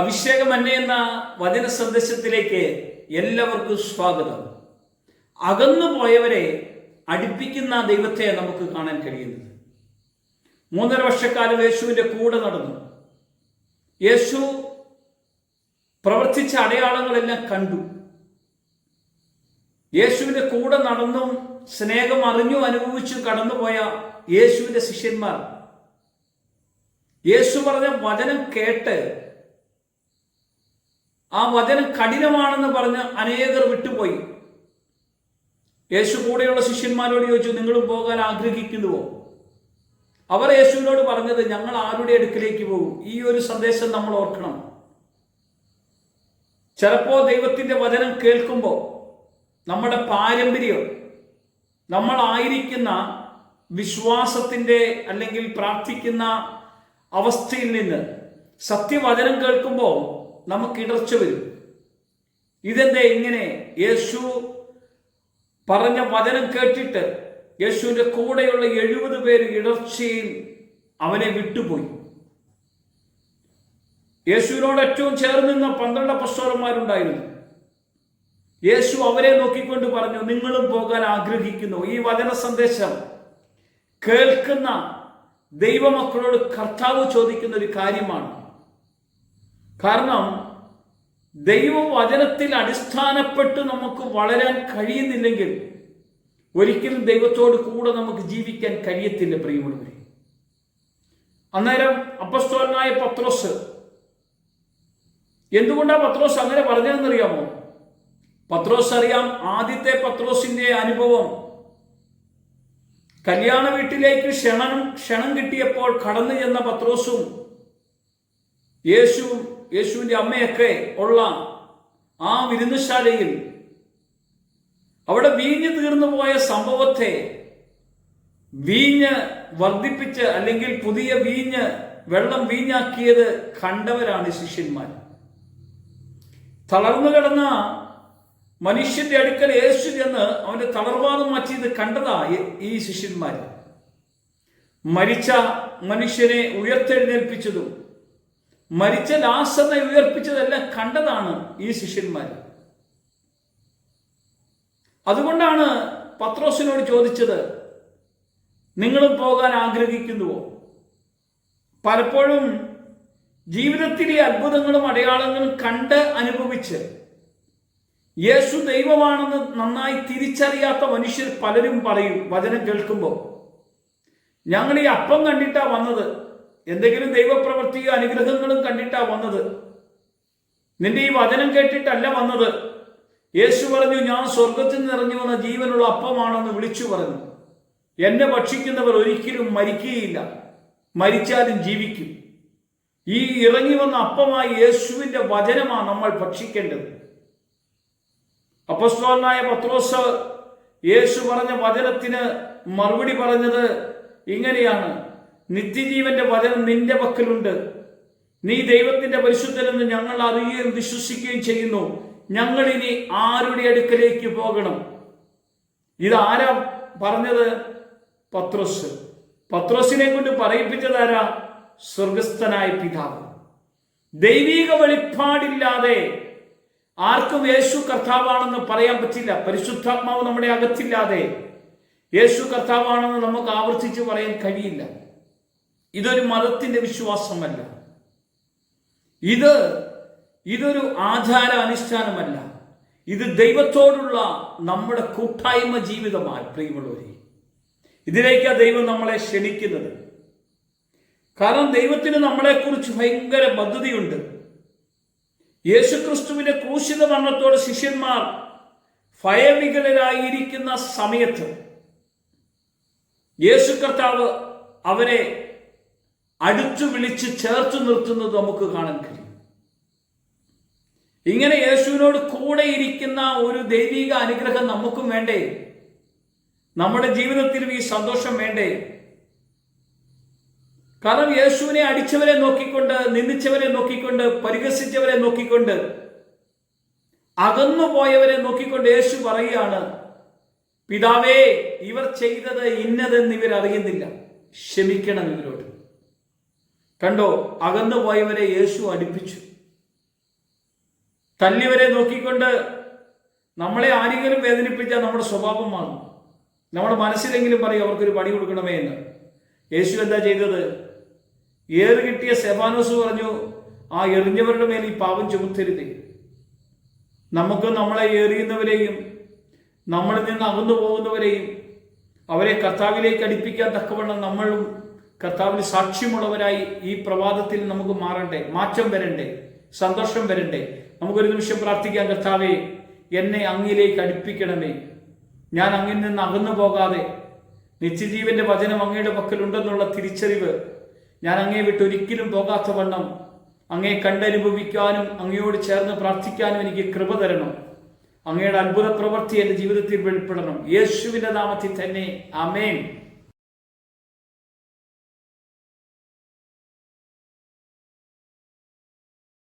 അഭിഷേകം എന്ന വചന സന്ദേശത്തിലേക്ക് എല്ലാവർക്കും സ്വാഗതം. അകന്നു പോയവരെ അടുപ്പിക്കുന്ന ദൈവത്തെ നമുക്ക് കാണാൻ കഴിയുന്നത്. 3.5 വർഷക്കാലം യേശുവിൻ്റെ കൂടെ നടന്നു. യേശു പ്രവർത്തിച്ച അടയാളങ്ങളെല്ലാം കണ്ടു. യേശുവിൻ്റെ കൂടെ നടന്നും സ്നേഹം അറിഞ്ഞു അനുഭവിച്ചു കടന്നുപോയ യേശുവിൻ്റെ ശിഷ്യന്മാർ യേശു പറഞ്ഞ വചനം കേട്ട് ആ വചനം കഠിനമാണെന്ന് പറഞ്ഞ് അനേകർ വിട്ടുപോയി. യേശു കൂടെയുള്ള ശിഷ്യന്മാരോട് ചോദിച്ചു, നിങ്ങളും പോകാൻ ആഗ്രഹിക്കുന്നുവോ? അവർ യേശുവിനോട് പറഞ്ഞത്, ഞങ്ങൾ ആരുടെ അടുക്കിലേക്ക് പോകും? ഈ ഒരു സന്ദേശം നമ്മൾ ഓർക്കണം. ചിലപ്പോൾ ദൈവത്തിൻ്റെ വചനം കേൾക്കുമ്പോൾ നമ്മുടെ പാരമ്പര്യം, നമ്മളായിരിക്കുന്ന വിശ്വാസത്തിൻ്റെ അല്ലെങ്കിൽ പ്രാർത്ഥിക്കുന്ന അവസ്ഥയിൽ നിന്ന് സത്യവചനം കേൾക്കുമ്പോൾ നമുക്ക് ഇടർച്ച വരും. ഇതെന്തേ ഇങ്ങനെ? യേശു പറഞ്ഞ വചനം കേട്ടിട്ട് യേശുവിൻ്റെ കൂടെയുള്ള 70 പേര് ഇടർച്ചയിൽ അവനെ വിട്ടുപോയി. യേശുവിനോട് ഏറ്റവും ചേർന്ന് നിന്ന 12 അപ്പോസ്തലന്മാരുണ്ടായിരുന്നു. യേശു അവരെ നോക്കിക്കൊണ്ട് പറഞ്ഞു, നിങ്ങളും പോകാൻ ആഗ്രഹിക്കുന്നു? ഈ വചന സന്ദേശം കേൾക്കുന്ന ദൈവമക്കളോട് കർത്താവ് ചോദിക്കുന്ന ഒരു കാര്യമാണ്. കാരണം ദൈവവചനത്തിൽ അടിസ്ഥാനപ്പെട്ട് നമുക്ക് വളരാൻ കഴിയുന്നില്ലെങ്കിൽ ഒരിക്കലും ദൈവത്തോട് കൂടെ നമുക്ക് ജീവിക്കാൻ കഴിയത്തില്ല പ്രിയമുള്ളവരെ. അന്നേരം അപ്പോസ്തലനായ പത്രോസ്, എന്തുകൊണ്ടാണ് പത്രോസ് അങ്ങനെ പറഞ്ഞതെന്നറിയാമോ? പത്രോസ് അറിയാം, ആദ്യത്തെ പത്രോസിന്റെ അനുഭവം കല്യാണ വീട്ടിലേക്ക് ക്ഷണം കിട്ടിയപ്പോൾ കടന്നു ചെന്ന പത്രോസും യേശുവിൻ്റെ അമ്മയൊക്കെ ഉള്ള ആ വിരുന്നുശാലയിൽ അവിടെ വീഞ്ഞ് തീർന്നു പോയ സംഭവത്തെ വീഞ്ഞ് വർദ്ധിപ്പിച്ച് അല്ലെങ്കിൽ പുതിയ വെള്ളം വീഞ്ഞാക്കിയത് കണ്ടവരാണ് ശിഷ്യന്മാർ. തളർന്നു കിടന്ന മനുഷ്യന്റെ അടുക്കൽ യേശു ചെന്ന് അവന്റെ തളർവാദം മാറ്റിയത് കണ്ടതാ ഈ ശിഷ്യന്മാർ. മരിച്ച മനുഷ്യനെ ഉയർത്തെഴുന്നേൽപ്പിച്ചതും മരിച്ച ലാസറിനെ ഉയർപ്പിച്ചതെല്ലാം കണ്ടതാണ് ഈ ശിഷ്യന്മാർ. അതുകൊണ്ടാണ് പത്രോസിനോട് ചോദിച്ചത്, നിങ്ങളും പോകാൻ ആഗ്രഹിക്കുന്നുവോ? പലപ്പോഴും ജീവിതത്തിലെ അത്ഭുതങ്ങളും അടയാളങ്ങളും കണ്ട് അനുഭവിച്ച് യേശു ദൈവമാണെന്ന് നന്നായി തിരിച്ചറിയാത്ത മനുഷ്യർ പലരും പറയും വചനം കേൾക്കുമ്പോൾ, ഞങ്ങൾ ഈ അപ്പം കണ്ടിട്ടാ വന്നത്, എന്തെങ്കിലും ദൈവപ്രവൃത്തിയോ അനുഗ്രഹങ്ങളും കണ്ടിട്ടാ വന്നത്, നിന്റെ ഈ വചനം കേട്ടിട്ടല്ല വന്നത്. യേശു പറഞ്ഞു, ഞാൻ സ്വർഗത്തിൽ നിന്ന് ഇറങ്ങി വന്ന ജീവനുള്ള അപ്പമാണെന്ന് വിളിച്ചു പറഞ്ഞു. എന്നെ ഭക്ഷിക്കുന്നവർ ഒരിക്കലും മരിക്കുകയില്ല, മരിച്ചാലും ജീവിക്കും. ഈ ഇറങ്ങി വന്ന അപ്പമായി യേശുവിൻ്റെ വചനമാണ് നമ്മൾ ഭക്ഷിക്കേണ്ടത്. അപ്പോസ്തലനായ പത്രോസ് യേശു പറഞ്ഞ വചനത്തിന് മറുപടി പറഞ്ഞത് ഇങ്ങനെയാണ്, നിത്യജീവന്റെ വചനം നിന്റെ പക്കലുണ്ട്. നീ ദൈവത്തിന്റെ പരിശുദ്ധനെന്ന് ഞങ്ങൾ അറിയുകയും വിശ്വസിക്കുകയും ചെയ്യുന്നു. ഞങ്ങൾ ഇനി ആരുടെ അടുക്കലേക്ക് പോകണം? ഇതാരാ പറഞ്ഞത്? പത്രോസ്. പത്രോസിനെ കൊണ്ട് പറയിപ്പിച്ചതാരാ? സ്വർഗസ്ഥനായ പിതാവ്. ദൈവിക വെളിപ്പാടില്ലാതെ ആർക്കും യേശു കർത്താവാണെന്ന് പറയാൻ പറ്റില്ല. പരിശുദ്ധാത്മാവ് നമ്മുടെ അകത്തില്ലാതെ യേശു കർത്താവാണെന്ന് നമുക്ക് ആവർത്തിച്ച് പറയാൻ കഴിയില്ല. ഇതൊരു മതത്തിന്റെ വിശ്വാസമല്ല, ഇതൊരു ആചാര അനുഷ്ഠാനമല്ല, ഇത് ദൈവത്തോടുള്ള നമ്മുടെ കൂട്ടായ്മ ജീവിതമാണ് പ്രിയമുള്ളവരെ. ഇതിലേക്കാണ് ദൈവം നമ്മളെ ക്ഷണിക്കുന്നത്. കാരണം ദൈവത്തിന് നമ്മളെക്കുറിച്ച് ഭയങ്കര പദ്ധതിയുണ്ട്. യേശുക്രിസ്തുവിന്റെ ക്രൂശിത മരണത്തോടെ ശിഷ്യന്മാർ ഭയവികലരായിരിക്കുന്ന സമയത്ത് യേശു കർത്താവ് അവരെ അടുത്തു വിളിച്ച് ചേർത്ത് നിർത്തുന്നത് നമുക്ക് കാണാൻ കഴിയും. ഇങ്ങനെ യേശുവിനോട് കൂടെ ഇരിക്കുന്ന ഒരു ദൈവിക അനുഗ്രഹം നമുക്കും വേണ്ടേ? നമ്മുടെ ജീവിതത്തിലും ഈ സന്തോഷം വേണ്ടേ? കാരണം യേശുവിനെ അടിച്ചവരെ നോക്കിക്കൊണ്ട്, നിന്ദിച്ചവരെ നോക്കിക്കൊണ്ട്, പരിഹസിച്ചവരെ നോക്കിക്കൊണ്ട്, അകന്നു പോയവരെ നോക്കിക്കൊണ്ട് യേശു പറയുകയാണ്, പിതാവേ, ഇവർ ചെയ്തത് ഇന്നതെന്ന് ഇവരറിയുന്നില്ല, ക്ഷമിക്കണം ഇവരോട്. കണ്ടോ, അകന്നു പോയവരെ യേശു അടുപ്പിച്ചു. തല്ലിവരെ നോക്കിക്കൊണ്ട് നമ്മളെ ആരെങ്കിലും വേദനിപ്പിച്ചാൽ നമ്മുടെ സ്വഭാവം മാറും. നമ്മുടെ മനസ്സിലെങ്കിലും പറയും അവർക്കൊരു പണി കൊടുക്കണമേ എന്ന്. യേശു എന്താ ചെയ്തത്? ഏറ് കിട്ടിയ സ്തെഫാനോസ് പറഞ്ഞു, ആ എറിഞ്ഞവരുടെ മേൽ ഈ പാപം ചുമത്തരുത്. നമുക്ക് നമ്മളെ എറിയുന്നവരെയും നമ്മളിൽ നിന്ന് അകന്നു പോകുന്നവരെയും അവരെ കർത്താവിലേക്ക് അടുപ്പിക്കാൻ തക്കവണ്ണം നമ്മളും കർത്താവിന് സാക്ഷ്യമുള്ളവരായി ഈ പ്രഭാതത്തിൽ നമുക്ക് മാറണ്ടേ, മാറ്റം വരണ്ടേ, സന്തോഷം വരണ്ടേ. നമുക്കൊരു നിമിഷം പ്രാർത്ഥിക്കാം. കർത്താവേ, എന്നെ അങ്ങിലേക്ക് അടുപ്പിക്കണമേ. ഞാൻ അങ്ങിൽ നിന്ന് അകന്നു പോകാതെ നിത്യജീവന്റെ വചനം അങ്ങയുടെ പക്കലുണ്ടെന്നുള്ള തിരിച്ചറിവ്, ഞാൻ അങ്ങയെ വിട്ട് ഒരിക്കലും പോകാത്ത വണ്ണം അങ്ങയെ കണ്ടനുഭവിക്കാനും അങ്ങയോട് ചേർന്ന് പ്രാർത്ഥിക്കാനും എനിക്ക് കൃപ തരണം. അങ്ങയുടെ അത്ഭുത പ്രവൃത്തി എൻ്റെ ജീവിതത്തിൽ വെളിപ്പെടണം. യേശുവിൻ്റെ നാമത്തിൽ തന്നെ ആമേൻ.